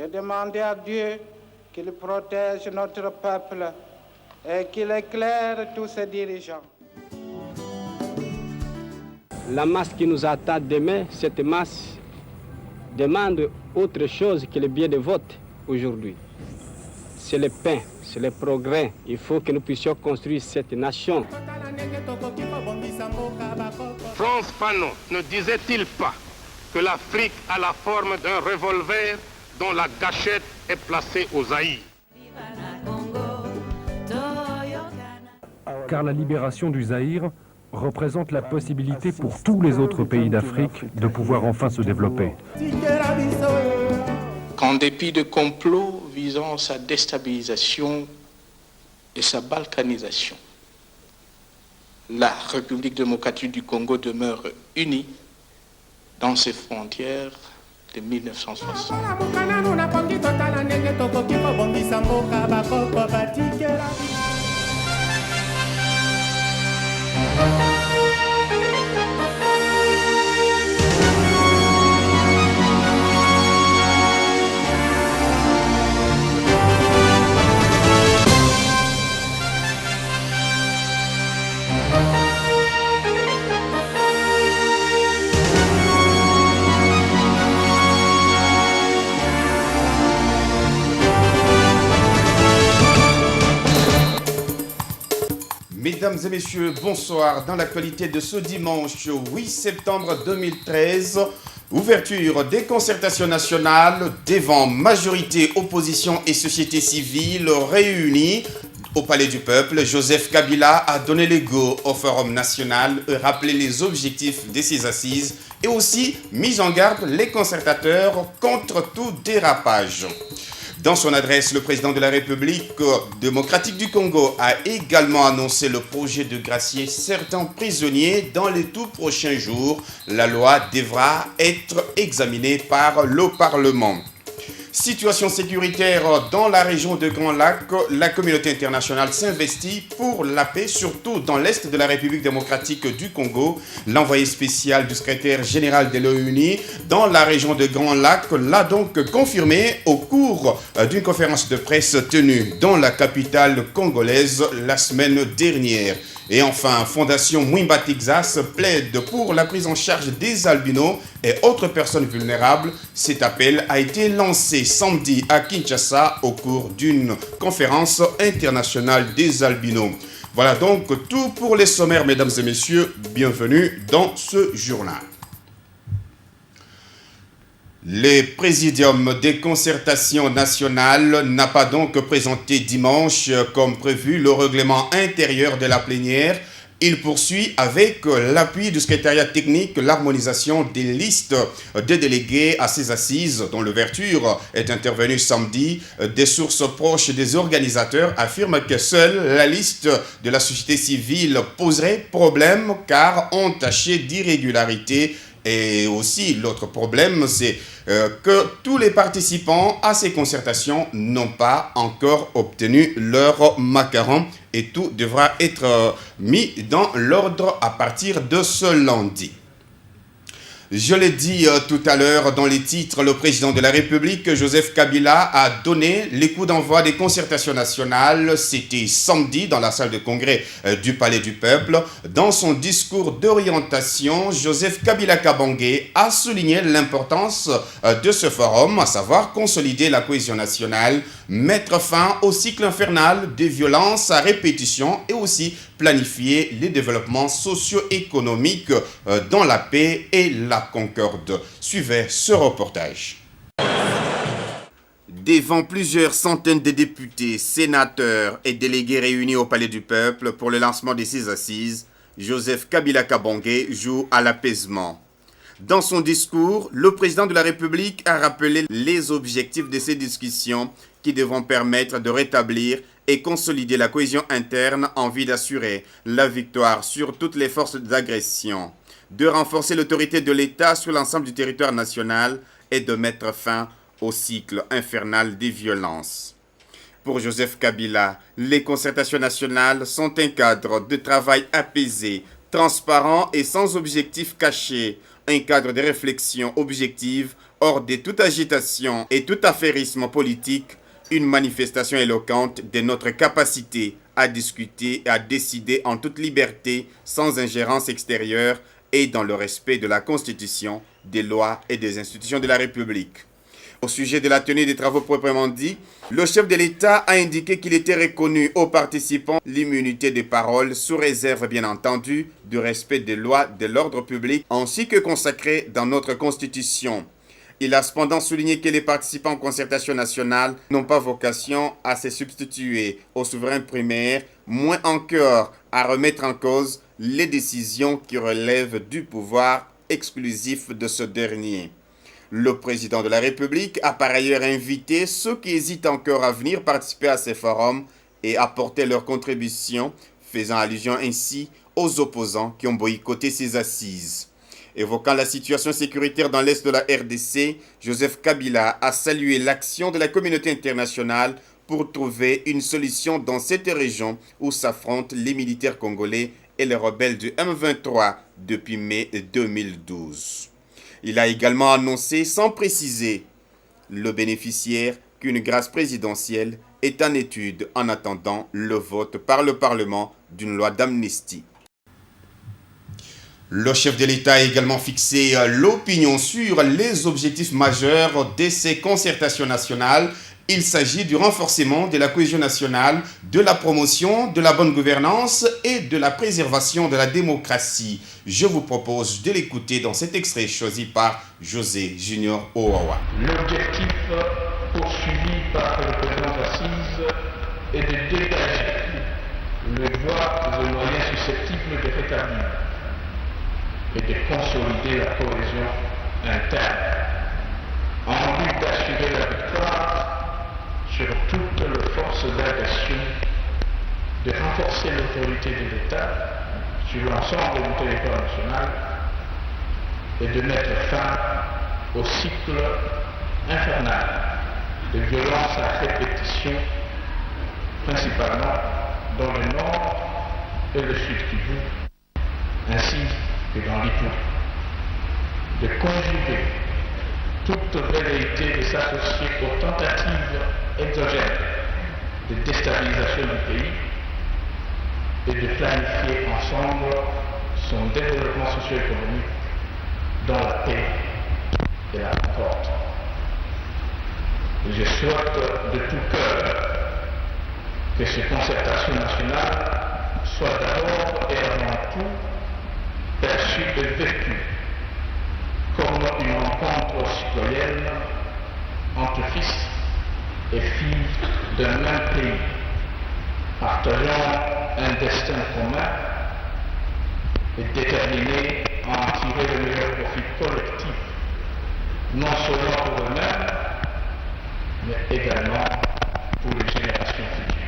de demander à Dieu qu'il protège notre peuple et qu'il éclaire tous ses dirigeants. La masse qui nous attend demain, cette masse demande autre chose que le bien de vote aujourd'hui. C'est le pain, c'est le progrès. Il faut que nous puissions construire cette nation. Frantz Fanon ne disait-il pas que l'Afrique a la forme d'un revolver dont la gâchette est placée au Zaïre? Car la libération du Zaïre représente la possibilité pour tous les autres pays d'Afrique de pouvoir enfin se développer. Qu'en dépit de complots visant sa déstabilisation et sa balkanisation, la République démocratique du Congo demeure unie dans ses frontières de 1960. Mesdames et messieurs, bonsoir. Dans l'actualité de ce dimanche 8 septembre 2013, ouverture des concertations nationales devant majorité, opposition et société civile réunies au Palais du Peuple. Joseph Kabila a donné le go au Forum national et rappelé les objectifs de ces assises et aussi mis en garde les concertateurs contre tout dérapage. Dans son adresse, le président de la République démocratique du Congo a également annoncé le projet de gracier certains prisonniers dans les tout prochains jours. La loi devra être examinée par le Parlement. Situation sécuritaire dans la région de Grand Lac, la communauté internationale s'investit pour la paix, surtout dans l'est de la République démocratique du Congo. L'envoyé spécial du secrétaire général de l'ONU dans la région de Grand Lac l'a donc confirmé au cours d'une conférence de presse tenue dans la capitale congolaise la semaine dernière. Et enfin, Fondation Mwimba Texas plaide pour la prise en charge des albinos et autres personnes vulnérables. Cet appel a été lancé samedi à Kinshasa au cours d'une conférence internationale des albinos. Voilà donc tout pour les sommaires, mesdames et messieurs. Bienvenue dans ce journal. Le Présidium des concertations nationales n'a pas donc présenté dimanche, comme prévu, le règlement intérieur de la plénière. Il poursuit avec l'appui du secrétariat technique l'harmonisation des listes des délégués à ces assises, dont l'ouverture est intervenue samedi. Des sources proches des organisateurs affirment que seule la liste de la société civile poserait problème car entachée d'irrégularités. Et aussi, l'autre problème, c'est que tous les participants à ces concertations n'ont pas encore obtenu leur macaron et tout devra être mis dans l'ordre à partir de ce lundi. Je l'ai dit tout à l'heure dans les titres, le président de la République, Joseph Kabila, a donné les coups d'envoi des concertations nationales. C'était samedi dans la salle de congrès du Palais du Peuple. Dans son discours d'orientation, Joseph Kabila Kabange a souligné l'importance de ce forum, à savoir consolider la cohésion nationale, mettre fin au cycle infernal des violences à répétition et aussi planifier les développements socio-économiques dans la paix et la concorde. Suivez ce reportage. Devant plusieurs centaines de députés, sénateurs et délégués réunis au Palais du Peuple pour le lancement de ces assises, Joseph Kabila Kabange joue à l'apaisement. Dans son discours, le président de la République a rappelé les objectifs de ces discussions qui devront permettre de rétablir et consolider la cohésion interne en vue d'assurer la victoire sur toutes les forces d'agression, de renforcer l'autorité de l'État sur l'ensemble du territoire national et de mettre fin au cycle infernal des violences. Pour Joseph Kabila, les concertations nationales sont un cadre de travail apaisé, transparent et sans objectif caché, un cadre de réflexion objective hors de toute agitation et tout affairisme politique, une manifestation éloquente de notre capacité à discuter et à décider en toute liberté, sans ingérence extérieure et dans le respect de la Constitution, des lois et des institutions de la République. Au sujet de la tenue des travaux proprement dit, le chef de l'État a indiqué qu'il était reconnu aux participants l'immunité de parole, sous réserve bien entendu du respect des lois de l'ordre public ainsi que consacrées dans notre Constitution. Il a cependant souligné que les participants en concertation nationale n'ont pas vocation à se substituer au souverain primaire, moins encore à remettre en cause les décisions qui relèvent du pouvoir exclusif de ce dernier. Le président de la République a par ailleurs invité ceux qui hésitent encore à venir participer à ces forums et apporter leur contribution, faisant allusion ainsi aux opposants qui ont boycotté ces assises. Évoquant la situation sécuritaire dans l'est de la RDC, Joseph Kabila a salué l'action de la communauté internationale pour trouver une solution dans cette région où s'affrontent les militaires congolais et les rebelles du M23 depuis mai 2012. Il a également annoncé, sans préciser le bénéficiaire, qu'une grâce présidentielle est en étude en attendant le vote par le Parlement d'une loi d'amnistie. Le chef de l'État a également fixé l'opinion sur les objectifs majeurs de ces concertations nationales. Il s'agit du renforcement de la cohésion nationale, de la promotion de la bonne gouvernance et de la préservation de la démocratie. Je vous propose de l'écouter dans cet extrait choisi par José Junior Owawa. L'objectif poursuivi par le président Assise est de dégager les voies et moyens susceptibles de rétablir et de consolider la cohésion interne en vue d'assurer la victoire sur toutes les forces d'agression, de renforcer l'autorité de l'État sur l'ensemble du territoire national et de mettre fin au cycle infernal de violences à répétition, principalement dans le nord et le sud Kivu, ainsi que dans l'Ituri, de conjuguer toute velléité de s'associer aux tentatives exogènes de déstabilisation du pays et de planifier ensemble son développement socio-économique dans la paix et la concorde. Je souhaite de tout cœur que ces concertations nationales soient d'abord et avant tout perçues et vécues comme une rencontre citoyenne entre fils et filles d'un même pays, partageant un destin commun et déterminés à en tirer le meilleur profit collectif, non seulement pour eux-mêmes, mais également pour les générations futures.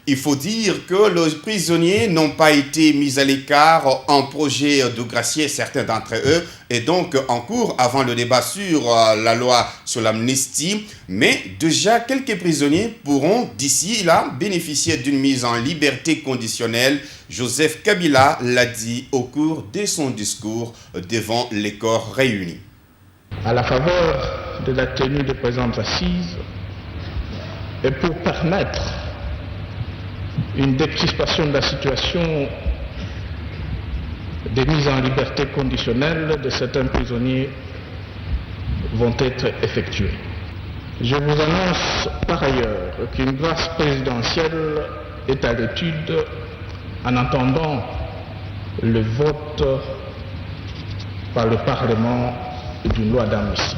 Il faut dire que les prisonniers n'ont pas été mis à l'écart en projet de gracier certains d'entre eux et donc en cours avant le débat sur la loi sur l'amnistie. Mais déjà, quelques prisonniers pourront d'ici là bénéficier d'une mise en liberté conditionnelle. Joseph Kabila l'a dit au cours de son discours devant les corps réunis. À la faveur de la tenue des présentes assises et pour permettre une décrispation de la situation des mises en liberté conditionnelle de certains prisonniers vont être effectuées. Je vous annonce par ailleurs qu'une grâce présidentielle est à l'étude en attendant le vote par le Parlement d'une loi d'amnistie.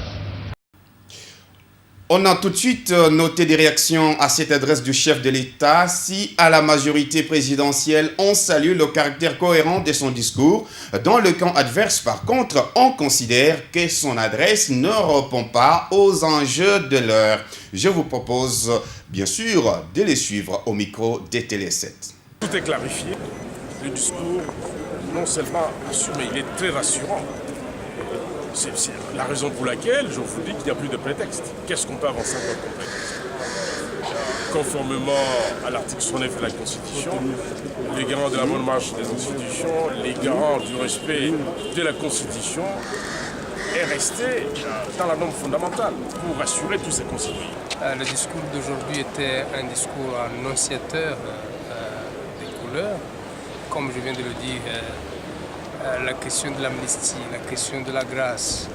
On a tout de suite noté des réactions à cette adresse du chef de l'État. Si à la majorité présidentielle, on salue le caractère cohérent de son discours, dans le camp adverse, par contre, on considère que son adresse ne répond pas aux enjeux de l'heure. Je vous propose, bien sûr, de les suivre au micro de Télé 7. Tout est clarifié. Le discours, non seulement assumé, il est très rassurant. C'est la raison pour laquelle je vous dis qu'il n'y a plus de prétexte. Qu'est-ce qu'on peut avancer comme prétexte? conformément à l'article 69 de la Constitution, les garants de la bonne marche des institutions, les garants du respect de la Constitution, est resté dans la norme fondamentale pour rassurer tous ses concitoyens. Le discours d'aujourd'hui était un discours annonciateur des couleurs. Comme je viens de le dire, la question de l'amnistie, la question de la grâce,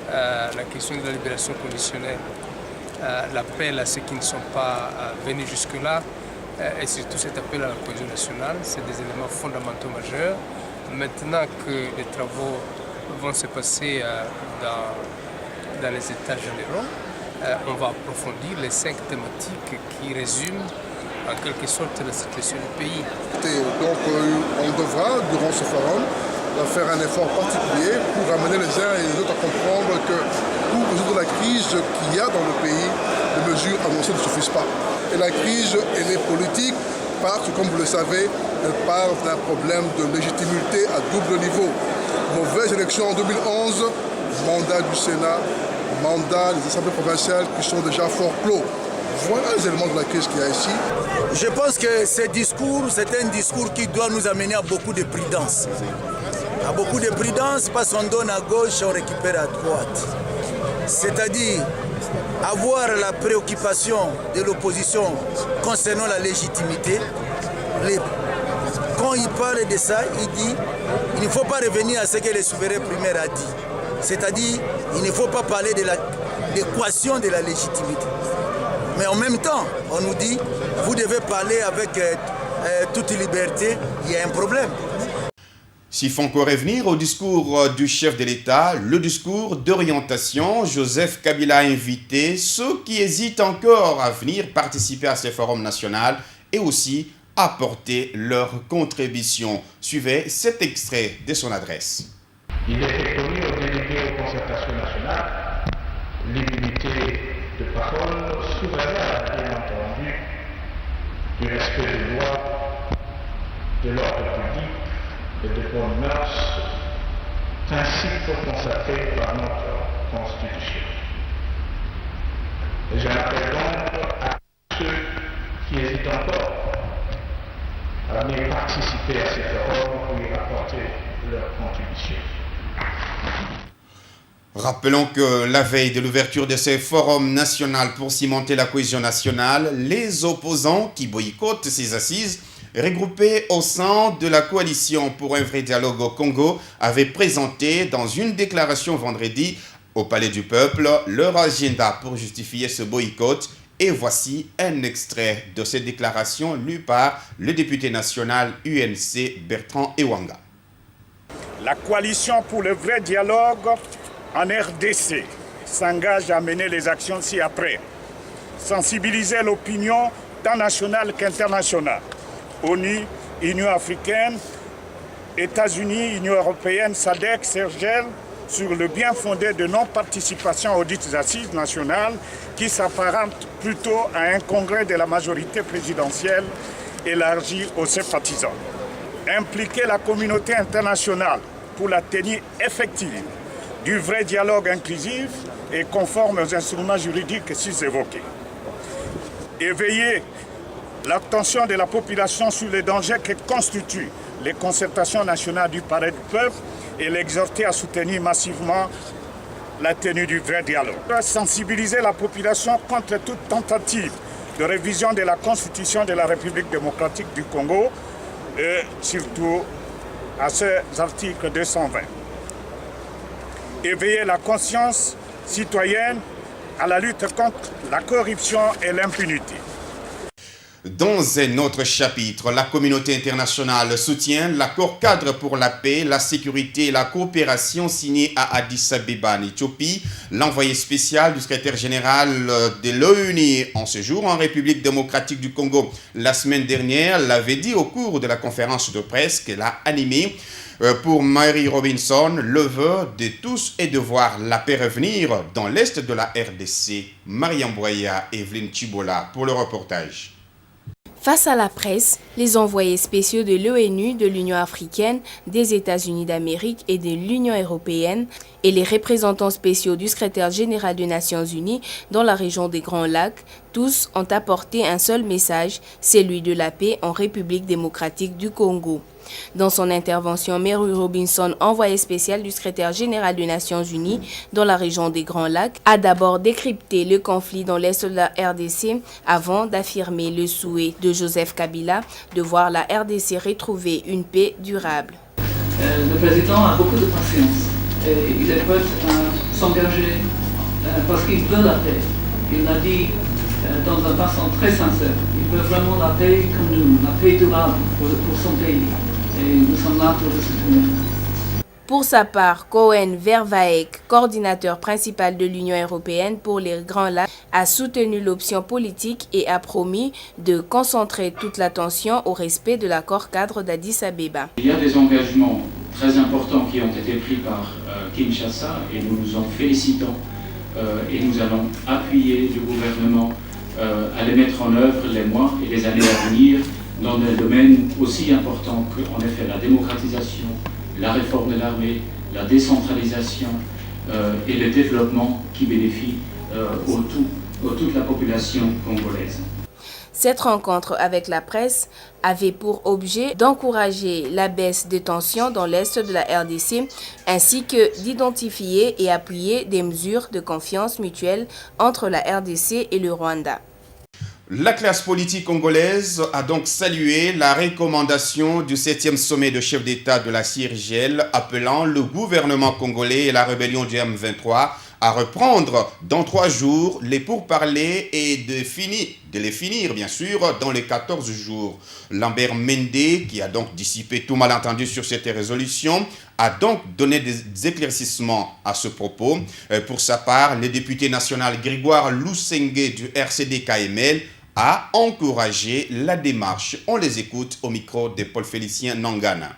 la question de la libération conditionnelle, l'appel à ceux qui ne sont pas venus jusque-là, et surtout cet appel à la cohésion nationale, c'est des éléments fondamentaux majeurs. Maintenant que les travaux vont se passer dans les états généraux, on va approfondir les 5 thématiques qui résument en quelque sorte la situation du pays. Donc on devra, durant ce forum, faire un effort particulier pour amener les uns et les autres à comprendre que pour résoudre la crise qu'il y a dans le pays, les mesures annoncées ne suffisent pas. Et la crise, elle est politique parce que, comme vous le savez, elle part d'un problème de légitimité à double niveau. Mauvaise élection en 2011, mandat du Sénat, mandat des assemblées provinciales qui sont déjà fort clos. Voilà les éléments de la crise qu'il y a ici. Je pense que ce discours, c'est un discours qui doit nous amener à beaucoup de prudence. À beaucoup de prudence parce qu'on donne à gauche, on récupère à droite. C'est-à-dire avoir la préoccupation de l'opposition concernant la légitimité. Quand il parle de ça, il dit il ne faut pas revenir à ce que le souverain primaire a dit. C'est-à-dire il ne faut pas parler de l'équation de la légitimité. Mais en même temps, on nous dit vous devez parler avec toute liberté, il y a un problème. S'il faut encore revenir au discours du chef de l'État, le discours d'orientation, Joseph Kabila a invité ceux qui hésitent encore à venir participer à ce forum national et aussi apporter leur contribution. Suivez cet extrait de son adresse. Il était connu aux délégués aux concertations nationales l'immunité de parole sous réserve, bien entendu, du respect des lois, de l'ordre public et de bonnes mœurs, principe consacré par notre Constitution. Et je m'appelle donc à ceux qui hésitent encore à venir participer à cet forum pour y apporter leur contribution. Rappelons que la veille de l'ouverture de ce forum national pour cimenter la cohésion nationale, les opposants qui boycottent ces assises, regroupés au sein de la coalition pour un vrai dialogue au Congo, avaient présenté dans une déclaration vendredi au Palais du Peuple leur agenda pour justifier ce boycott. Et voici un extrait de cette déclaration lue par le député national UNC Bertrand Ewanga. La coalition pour le vrai dialogue en RDC s'engage à mener les actions ci-après. Sensibiliser l'opinion tant nationale qu'internationale. ONU, Union africaine, États-Unis, Union européenne, SADC, CERGEL, sur le bien fondé de non-participation aux dites assises nationales qui s'apparentent plutôt à un congrès de la majorité présidentielle élargi aux sympathisants. Impliquer la communauté internationale pour la tenue effective du vrai dialogue inclusif et conforme aux instruments juridiques sus-évoqués. Éveiller l'attention de la population sur les dangers que constituent les concertations nationales du Palais du Peuple et l'exhorter à soutenir massivement la tenue du vrai dialogue. Sensibiliser la population contre toute tentative de révision de la Constitution de la République démocratique du Congo et surtout à ces articles 220. Éveiller la conscience citoyenne à la lutte contre la corruption et l'impunité. Dans un autre chapitre, la communauté internationale soutient l'accord cadre pour la paix, la sécurité et la coopération signé à Addis Abeba en Éthiopie. L'envoyé spécial du secrétaire général de l'ONU en séjour en République démocratique du Congo la semaine dernière l'avait dit au cours de la conférence de presse qu'elle a animée. Pour Mary Robinson, le vœu de tous est de voir la paix revenir dans l'est de la RDC. Mariam Boya et Evelyne Chibola pour le reportage. Face à la presse, les envoyés spéciaux de l'ONU, de l'Union africaine, des États-Unis d'Amérique et de l'Union européenne et les représentants spéciaux du secrétaire général des Nations Unies dans la région des Grands Lacs, Tous ont apporté un seul message, celui de la paix en République démocratique du Congo. Dans son intervention, Mary Robinson, envoyée spéciale du secrétaire général des Nations Unies dans la région des Grands Lacs, a d'abord décrypté le conflit dans l'est de la RDC avant d'affirmer le souhait de Joseph Kabila de voir la RDC retrouver une paix durable. Le président a beaucoup de patience et il est prêt à s'engager parce qu'il veut la paix. Il l'a dit dans une façon très sincère. Il veut vraiment la paix comme nous, la paix durable pour son pays. Et nous sommes là pour le soutenir. Pour sa part, Koen Vervaek, coordinateur principal de l'Union européenne pour les Grands Lacs, a soutenu l'option politique et a promis de concentrer toute l'attention au respect de l'accord cadre d'Addis Abeba. Il y a des engagements très importants qui ont été pris par Kinshasa et nous nous en félicitons et nous allons appuyer le gouvernement à les mettre en œuvre les mois et les années à venir dans des domaines aussi importants qu'en effet la démocratisation, la réforme de l'armée, la décentralisation et le développement qui bénéficient à toute la population congolaise. Cette rencontre avec la presse avait pour objet d'encourager la baisse des tensions dans l'est de la RDC ainsi que d'identifier et appuyer des mesures de confiance mutuelle entre la RDC et le Rwanda. La classe politique congolaise a donc salué la recommandation du 7e sommet de chefs d'État de la CIRGL appelant le gouvernement congolais et la rébellion du M23 à reprendre dans 3 jours les pourparlers et de les finir bien sûr dans les 14 jours. Lambert Mende, qui a donc dissipé tout malentendu sur cette résolution, a donc donné des éclaircissements à ce propos. Pour sa part, le député national Grégoire Lousengue du RCD-KML a encouragé la démarche. On les écoute au micro de Paul-Félicien Nangana.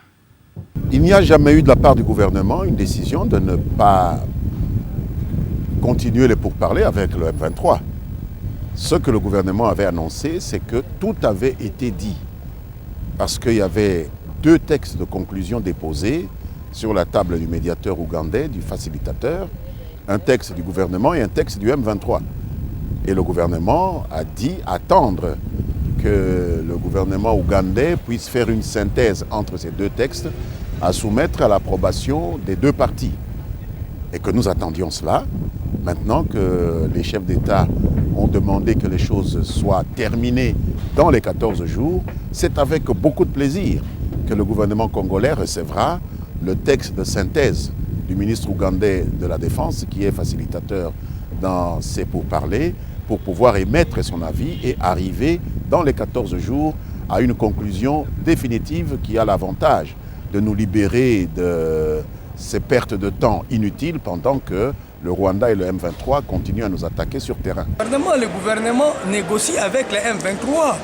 Il n'y a jamais eu de la part du gouvernement une décision de ne pas continuer les pourparlers avec le M23. Ce que le gouvernement avait annoncé, c'est que tout avait été dit. Parce qu'il y avait 2 textes de conclusion déposés sur la table du médiateur ougandais, du facilitateur, un texte du gouvernement et un texte du M23. Et le gouvernement a dit attendre que le gouvernement ougandais puisse faire une synthèse entre ces 2 textes à soumettre à l'approbation des 2 parties. Et que nous attendions cela. Maintenant que les chefs d'État ont demandé que les choses soient terminées dans les 14 jours, c'est avec beaucoup de plaisir que le gouvernement congolais recevra le texte de synthèse du ministre ougandais de la Défense, qui est facilitateur dans ces pourparlers, pour pouvoir émettre son avis et arriver dans les 14 jours à une conclusion définitive qui a l'avantage de nous libérer de ces pertes de temps inutiles pendant que le Rwanda et le M23 continuent à nous attaquer sur terrain. Le gouvernement négocie avec le M23.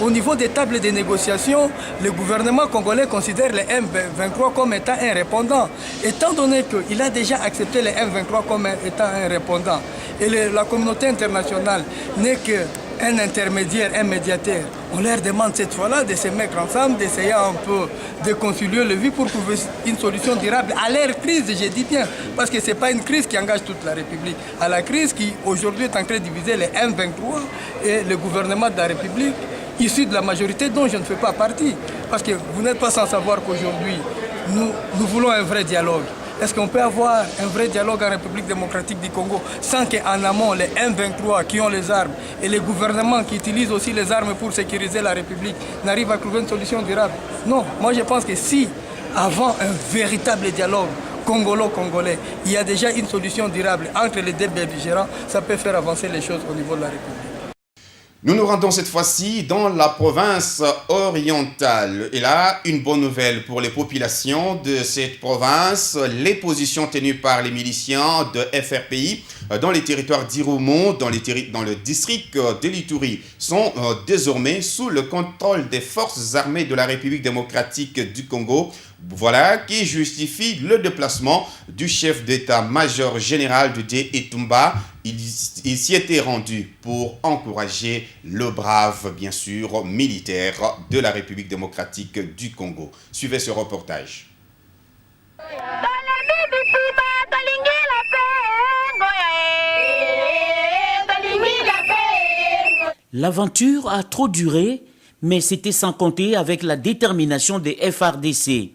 Au niveau des tables de négociation, le gouvernement congolais considère le M23 comme étant un répondant. Étant donné qu'il a déjà accepté le M23 comme étant un répondant, et la communauté internationale n'est qu'un intermédiaire, un médiateur, on leur demande cette fois-là de se mettre ensemble, d'essayer un peu de concilier le vie pour trouver une solution durable à leur crise, je dis bien, parce que ce n'est pas une crise qui engage toute la République, à la crise qui aujourd'hui est en train de diviser le M23 et le gouvernement de la République, issu de la majorité dont je ne fais pas partie. Parce que vous n'êtes pas sans savoir qu'aujourd'hui, nous voulons un vrai dialogue. Est-ce qu'on peut avoir un vrai dialogue en République démocratique du Congo sans qu'en amont, les M23 qui ont les armes et les gouvernements qui utilisent aussi les armes pour sécuriser la République n'arrivent à trouver une solution durable? Non, moi je pense que si, avant un véritable dialogue congolo-congolais, il y a déjà une solution durable entre les 2 belligérants, ça peut faire avancer les choses au niveau de la République. Nous nous rendons cette fois-ci dans la province orientale. Et là, une bonne nouvelle pour les populations de cette province. Les positions tenues par les miliciens de FRPI dans les territoires d'Irumu, dans le district de l'Ituri, sont désormais sous le contrôle des forces armées de la République démocratique du Congo. Voilà qui justifie le déplacement du chef d'état-major général de D. Etumba. Il s'y était rendu pour encourager le brave, bien sûr, militaire de la République démocratique du Congo. Suivez ce reportage. L'aventure a trop duré, mais c'était sans compter avec la détermination des FARDC.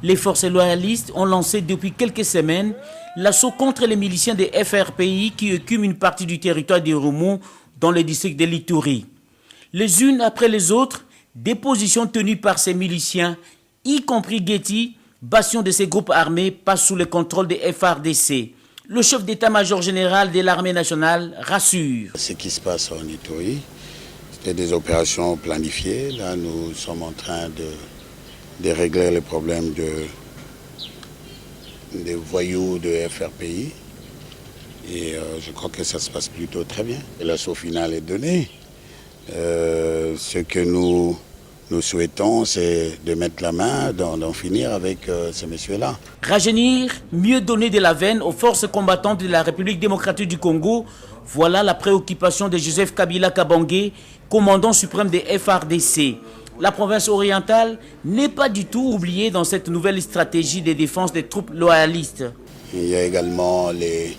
Les forces loyalistes ont lancé depuis quelques semaines l'assaut contre les miliciens des FRPI qui occupent une partie du territoire des Romou dans le district de l'Ituri. Les unes après les autres, des positions tenues par ces miliciens, y compris Getty, bastion de ces groupes armés, passent sous le contrôle des FARDC. Le chef d'état-major général de l'armée nationale rassure. Ce qui se passe en Ituri, c'était des opérations planifiées. Là, nous sommes en train de régler les problèmes des voyous de FRPI. Et je crois que ça se passe plutôt très bien. Et l'assaut final est donné. Ce que nous souhaitons, c'est de mettre la main, d'en finir avec ces messieurs-là. Rajeunir, mieux donner de la veine aux forces combattantes de la République démocratique du Congo, voilà la préoccupation de Joseph Kabila Kabange, commandant suprême des FARDC. La province orientale n'est pas du tout oubliée dans cette nouvelle stratégie de défense des troupes loyalistes. Il y a également les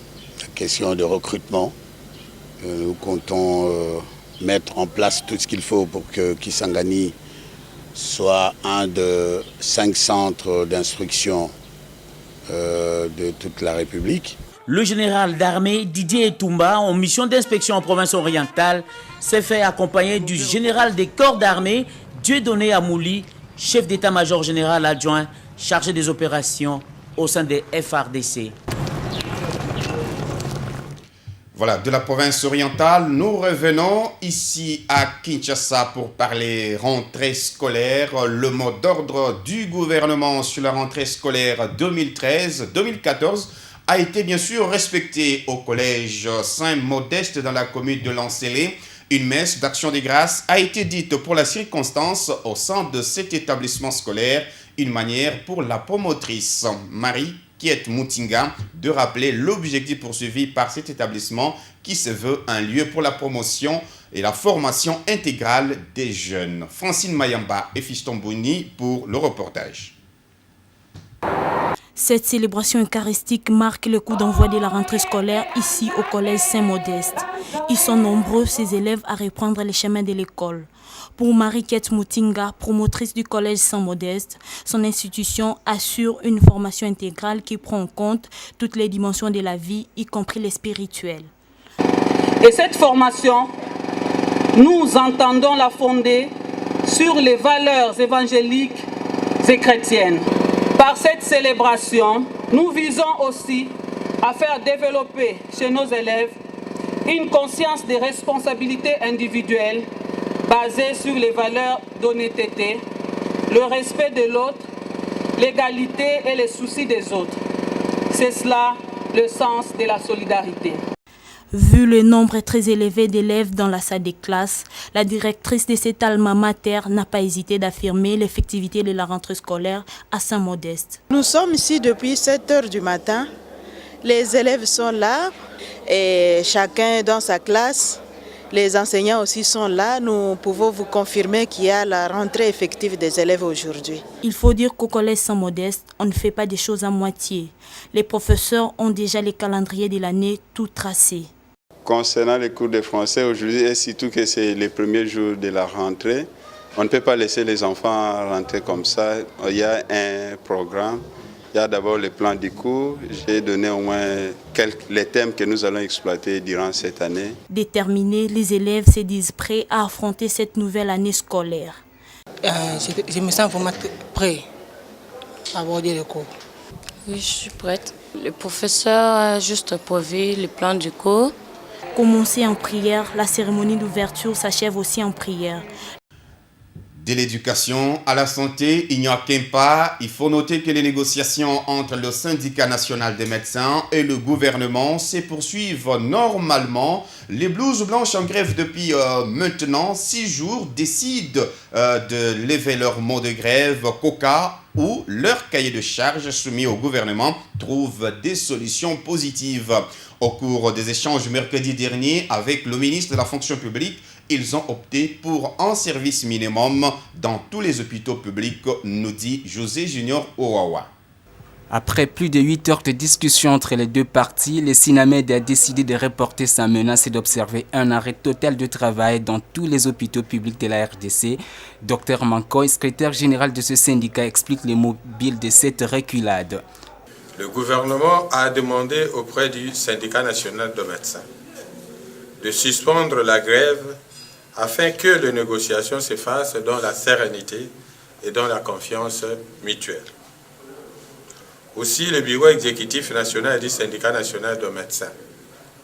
questions de recrutement. Nous comptons mettre en place tout ce qu'il faut pour que Kisangani soit un de 5 centres d'instruction de toute la République. Le général d'armée Didier Etumba, en mission d'inspection en province orientale, s'est fait accompagner du général des corps d'armée Dieudonné Amouli, chef d'état-major général adjoint chargé des opérations au sein des FARDC. Voilà, de la province orientale, nous revenons ici à Kinshasa pour parler rentrée scolaire. Le mot d'ordre du gouvernement sur la rentrée scolaire 2013-2014 a été bien sûr respecté au collège Saint-Modeste dans la commune de Lancélé. Une messe d'action des grâces a été dite pour la circonstance au sein de cet établissement scolaire, une manière pour la promotrice Marie Kiet Moutinga de rappeler l'objectif poursuivi par cet établissement qui se veut un lieu pour la promotion et la formation intégrale des jeunes. Francine Mayamba et Fiston Bouni pour le reportage. Cette célébration eucharistique marque le coup d'envoi de la rentrée scolaire ici au collège Saint-Modeste. Ils sont nombreux, ces élèves, à reprendre les chemins de l'école. Pour Marie-Kiet Moutinga, promotrice du collège Saint-Modeste, son institution assure une formation intégrale qui prend en compte toutes les dimensions de la vie, y compris les spirituelles. Et cette formation, nous entendons la fonder sur les valeurs évangéliques et chrétiennes. Par cette célébration, nous visons aussi à faire développer chez nos élèves une conscience des responsabilités individuelles basée sur les valeurs d'honnêteté, le respect de l'autre, l'égalité et les soucis des autres. C'est cela le sens de la solidarité. Vu le nombre très élevé d'élèves dans la salle des classes, la directrice de cet alma mater n'a pas hésité d'affirmer l'effectivité de la rentrée scolaire à Saint-Modeste. Nous sommes ici depuis 7 heures du matin. Les élèves sont là et chacun dans sa classe. Les enseignants aussi sont là. Nous pouvons vous confirmer qu'il y a la rentrée effective des élèves aujourd'hui. Il faut dire qu'au collège Saint-Modeste, on ne fait pas des choses à moitié. Les professeurs ont déjà les calendriers de l'année tout tracés. Concernant les cours de français aujourd'hui, et surtout que c'est les premiers jours de la rentrée, on ne peut pas laisser les enfants rentrer comme ça. Il y a un programme, il y a d'abord le plan du cours. J'ai donné au moins les thèmes que nous allons exploiter durant cette année. Déterminés, les élèves se disent prêts à affronter cette nouvelle année scolaire. Je me sens vraiment prêt à aborder le cours. Oui, je suis prête. Le professeur a juste prévu le plan du cours. Commencée en prière, la cérémonie d'ouverture s'achève aussi en prière. De l'éducation à la santé, il n'y a qu'un pas. Il faut noter que les négociations entre le syndicat national des médecins et le gouvernement se poursuivent normalement. Les blouses blanches en grève depuis maintenant 6 jours décident de lever leur mot de grève coca où leur cahier de charges soumis au gouvernement trouve des solutions positives. Au cours des échanges mercredi dernier avec le ministre de la fonction publique, ils ont opté pour un service minimum dans tous les hôpitaux publics, nous dit José Junior Owawa. Après plus de 8 heures de discussion entre les deux parties, le SINAMED a décidé de reporter sa menace et d'observer un arrêt total de travail dans tous les hôpitaux publics de la RDC. Dr Mankoy, secrétaire général de ce syndicat, explique les mobiles de cette reculade. Le gouvernement a demandé auprès du syndicat national de médecins de suspendre la grève afin que les négociations se fassent dans la sérénité et dans la confiance mutuelle. Aussi, le bureau exécutif national du syndicat national de médecins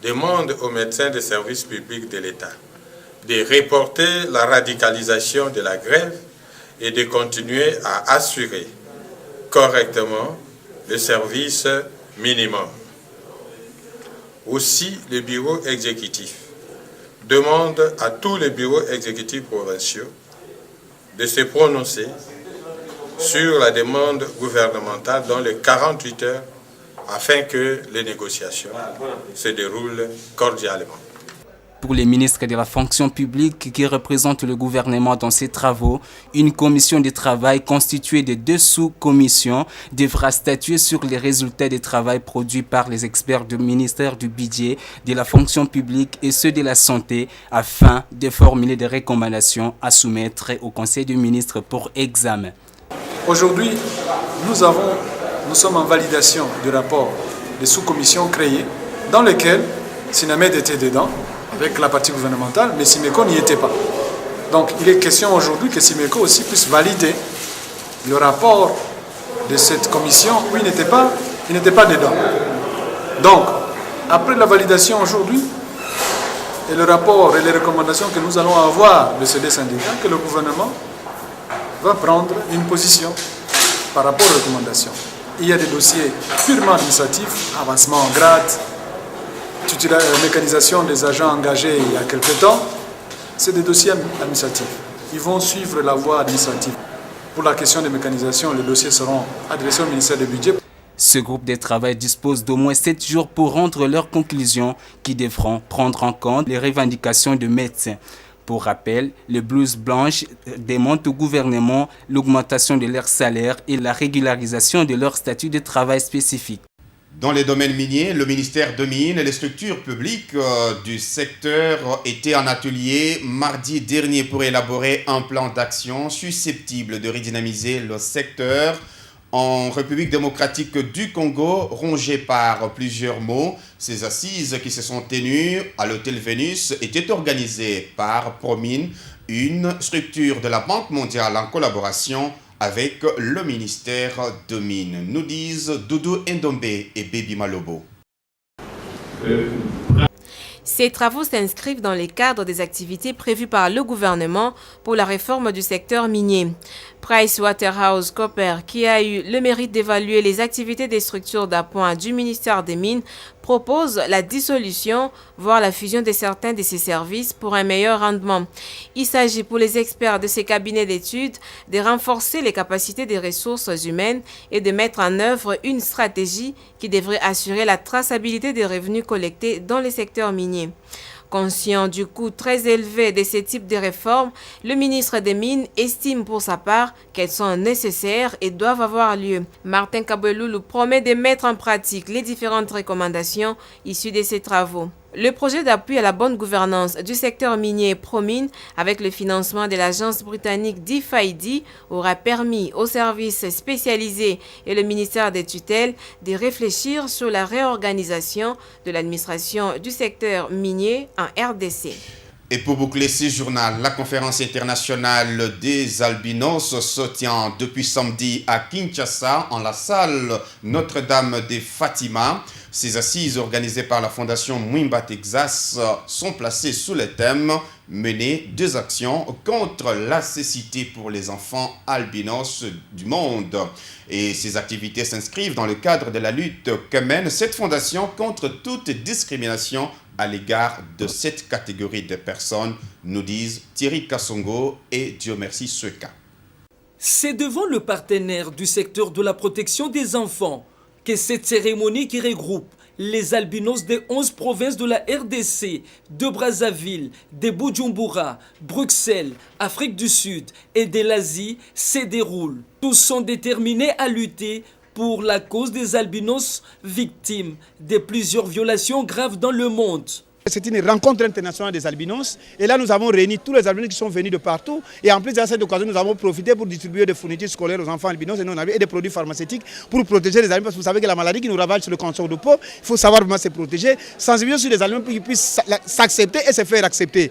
demande aux médecins des services publics de l'État de reporter la radicalisation de la grève et de continuer à assurer correctement le service minimum. Aussi, le bureau exécutif demande à tous les bureaux exécutifs provinciaux de se prononcer sur la demande gouvernementale dans les 48 heures afin que les négociations se déroulent cordialement. Pour les ministres de la fonction publique qui représentent le gouvernement dans ces travaux, une commission de travail constituée de 2 sous-commissions devra statuer sur les résultats du travail produits par les experts du ministère du Budget, de la fonction publique et ceux de la santé afin de formuler des recommandations à soumettre au Conseil des ministres pour examen. Aujourd'hui, nous sommes en validation du rapport des sous-commissions créées dans lesquelles SINAMED était dedans, avec la partie gouvernementale, mais SIMECO n'y était pas. Donc il est question aujourd'hui que SIMECO aussi puisse valider le rapport de cette commission où il n'était pas dedans. Donc, après la validation aujourd'hui, et le rapport et les recommandations que nous allons avoir de ces deux syndicats, que le gouvernement va prendre une position par rapport aux recommandations. Il y a des dossiers purement administratifs, avancement en grade, mécanisation des agents engagés il y a quelque temps. C'est des dossiers administratifs. Ils vont suivre la voie administrative. Pour la question des mécanisations, les dossiers seront adressés au ministère du Budget. Ce groupe de travail dispose d'au moins 7 jours pour rendre leurs conclusions qui devront prendre en compte les revendications de médecins. Pour rappel, les blouses blanches demandent au gouvernement l'augmentation de leur salaire et la régularisation de leur statut de travail spécifique. Dans les domaines miniers, le ministère de Mines et les structures publiques du secteur étaient en atelier mardi dernier pour élaborer un plan d'action susceptible de redynamiser le secteur en République démocratique du Congo, rongé par plusieurs maux. Ces assises qui se sont tenues à l'hôtel Vénus étaient organisées par Promine, une structure de la Banque mondiale en collaboration avec le ministère de Mines, nous disent Doudou Ndombe et Baby Malobo. Ces travaux s'inscrivent dans les cadres des activités prévues par le gouvernement pour la réforme du secteur minier. PricewaterhouseCoopers, qui a eu le mérite d'évaluer les activités des structures d'appoint du ministère des Mines, propose la dissolution, voire la fusion de certains de ces services pour un meilleur rendement. Il s'agit pour les experts de ces cabinets d'études de renforcer les capacités des ressources humaines et de mettre en œuvre une stratégie qui devrait assurer la traçabilité des revenus collectés dans les secteurs miniers. Conscient du coût très élevé de ce type de réformes, le ministre des Mines estime pour sa part qu'elles sont nécessaires et doivent avoir lieu. Martin Kabweloulou promet de mettre en pratique les différentes recommandations issues de ces travaux. Le projet d'appui à la bonne gouvernance du secteur minier Promine, avec le financement de l'agence britannique DFID, aura permis aux services spécialisés et le ministère des tutelles de réfléchir sur la réorganisation de l'administration du secteur minier en RDC. Et pour boucler ce journal, la conférence internationale des albinos se tient depuis samedi à Kinshasa en la salle Notre-Dame de Fatima. Ces assises organisées par la fondation Mwimba Texas sont placées sous le thème « Mener des actions contre la cécité pour les enfants albinos du monde ». Et ces activités s'inscrivent dans le cadre de la lutte que mène cette fondation contre toute discrimination à l'égard de cette catégorie de personnes, nous disent Thierry Kassongo et Dieu merci Seka. C'est devant le partenaire du secteur de la protection des enfants que cette cérémonie qui regroupe les albinos des 11 provinces de la RDC, de Brazzaville, de Bujumbura, Bruxelles, Afrique du Sud et de l'Asie se déroule. Tous sont déterminés à lutter pour la cause des albinos victimes de plusieurs violations graves dans le monde. C'est une rencontre internationale des albinos et là nous avons réuni tous les albinos qui sont venus de partout et en plus de cette occasion nous avons profité pour distribuer des fournitures scolaires aux enfants albinos et des produits pharmaceutiques pour protéger les albinos parce que vous savez que la maladie qui nous ravage sur le cancer de peau, il faut savoir comment se protéger, sensibiliser sur les albinos pour qu'ils puissent s'accepter et se faire accepter.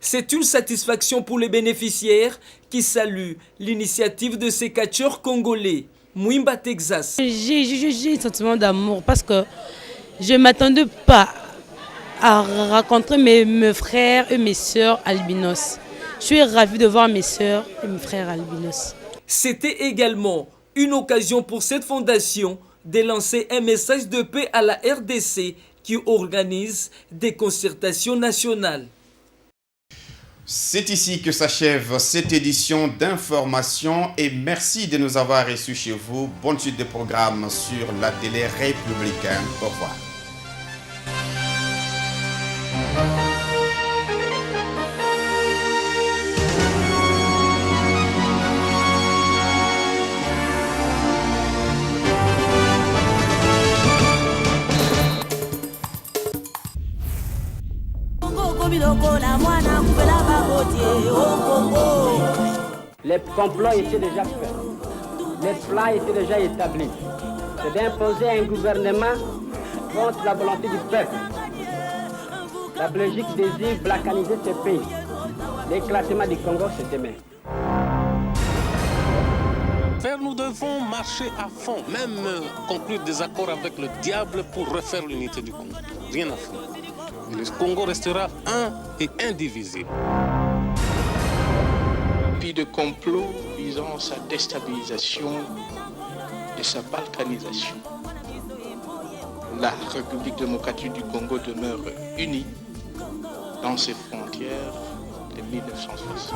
C'est une satisfaction pour les bénéficiaires qui saluent l'initiative de ces catcheurs congolais. Mwimba, Texas. J'ai un sentiment d'amour parce que je ne m'attendais pas à rencontrer mes frères et mes sœurs albinos. Je suis ravie de voir mes sœurs et mes frères albinos. C'était également une occasion pour cette fondation de lancer un message de paix à la RDC qui organise des concertations nationales. C'est ici que s'achève cette édition d'information et merci de nous avoir reçus chez vous. Bonne suite de programmes sur la télé républicaine. Au revoir. Les complots étaient déjà faits, les plans étaient déjà établis. C'est d'imposer un gouvernement contre la volonté du peuple. La Belgique désire balkaniser ce pays. L'éclatement du Congo, c'est demain. Nous devons marcher à fond, même conclure des accords avec le diable pour refaire l'unité du Congo. Rien à faire. Le Congo restera un et indivisible. Puis de complot visant sa déstabilisation et sa balkanisation. La République démocratique du Congo demeure unie dans ses frontières de 1960.